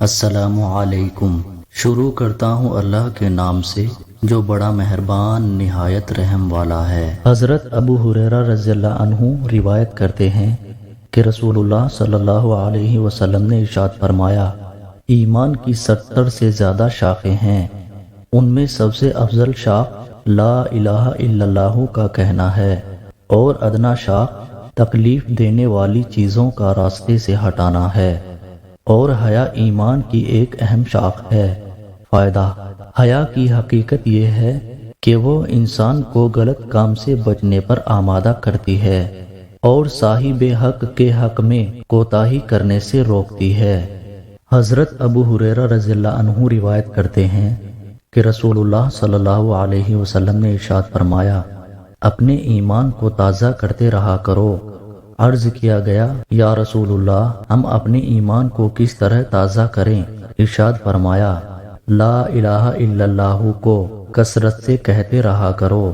السلام علیکم۔ شروع کرتا ہوں اللہ کے نام سے جو بڑا مہربان نہایت رحم والا ہے۔ حضرت ابو ہریرہ رضی اللہ عنہ روایت کرتے ہیں کہ رسول اللہ صلی اللہ علیہ وسلم نے ارشاد فرمایا، ایمان کی 70 سے زیادہ شاخیں ہیں، ان میں سب سے افضل شاخ لا الہ الا اللہ کا کہنا ہے، اور ادنا شاخ تکلیف دینے والی چیزوں کا راستے سے ہٹانا ہے، اور حیا ایمان کی ایک اہم شاخ ہے۔ فائدہ: حیا کی حقیقت یہ ہے کہ وہ انسان کو غلط کام سے بچنے پر آمادہ کرتی ہے اور صاحب حق کے حق میں کوتاہی کرنے سے روکتی ہے۔ حضرت ابو ہریرہ رضی اللہ عنہ روایت کرتے ہیں کہ رسول اللہ صلی اللہ علیہ وسلم نے ارشاد فرمایا، اپنے ایمان کو تازہ کرتے رہا کرو۔ عرض کیا گیا، یا رسول اللہ، ہم اپنے ایمان کو کس طرح تازہ کریں؟ ارشاد فرمایا، لا الہ الا اللہ کو کثرت سے کہتے رہا کرو۔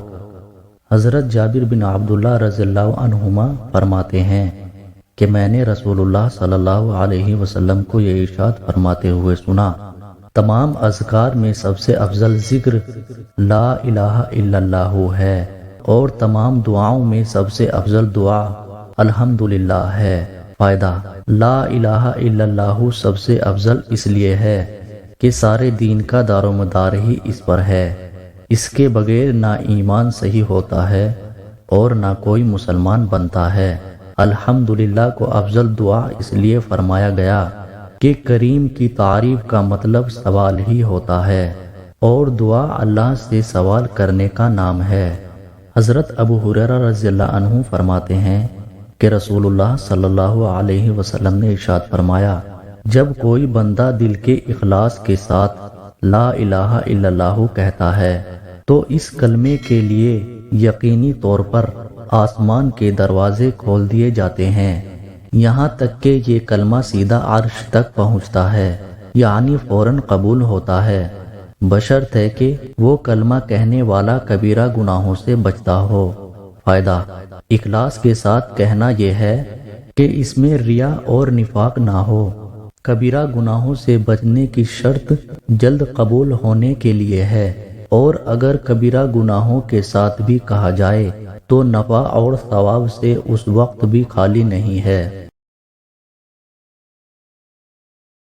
حضرت جابر بن عبداللہ رضی اللہ عنہما فرماتے ہیں کہ میں نے رسول اللہ صلی اللہ علیہ وسلم کو یہ ارشاد فرماتے ہوئے سنا، تمام اذکار میں سب سے افضل ذکر لا الہ الا اللہ ہے، اور تمام دعاؤں میں سب سے افضل دعا الحمدللہ ہے۔ فائدہ: لا الہ الا اللہ سب سے افضل اس لیے ہے کہ سارے دین کا دار و مدار ہی اس پر ہے، اس کے بغیر نہ ایمان صحیح ہوتا ہے اور نہ کوئی مسلمان بنتا ہے۔ الحمدللہ کو افضل دعا اس لیے فرمایا گیا کہ کریم کی تعریف کا مطلب سوال ہی ہوتا ہے، اور دعا اللہ سے سوال کرنے کا نام ہے۔ حضرت ابو ہریرہ رضی اللہ عنہ فرماتے ہیں کہ رسول اللہ صلی اللہ علیہ وسلم نے ارشاد فرمایا، جب کوئی بندہ دل کے اخلاص کے ساتھ لا الہ الا اللہ کہتا ہے تو اس کلمے کے لیے یقینی طور پر آسمان کے دروازے کھول دیے جاتے ہیں، یہاں تک کہ یہ کلمہ سیدھا عرش تک پہنچتا ہے، یعنی فوراً قبول ہوتا ہے، بشرط ہے کہ وہ کلمہ کہنے والا کبیرہ گناہوں سے بچتا ہو۔ فائدہ: اخلاص کے ساتھ کہنا یہ ہے کہ اس میں ریا اور نفاق نہ ہو۔ کبیرہ گناہوں سے بچنے کی شرط جلد قبول ہونے کے لیے ہے، اور اگر کبیرہ گناہوں کے ساتھ بھی کہا جائے تو نفع اور ثواب سے اس وقت بھی خالی نہیں ہے۔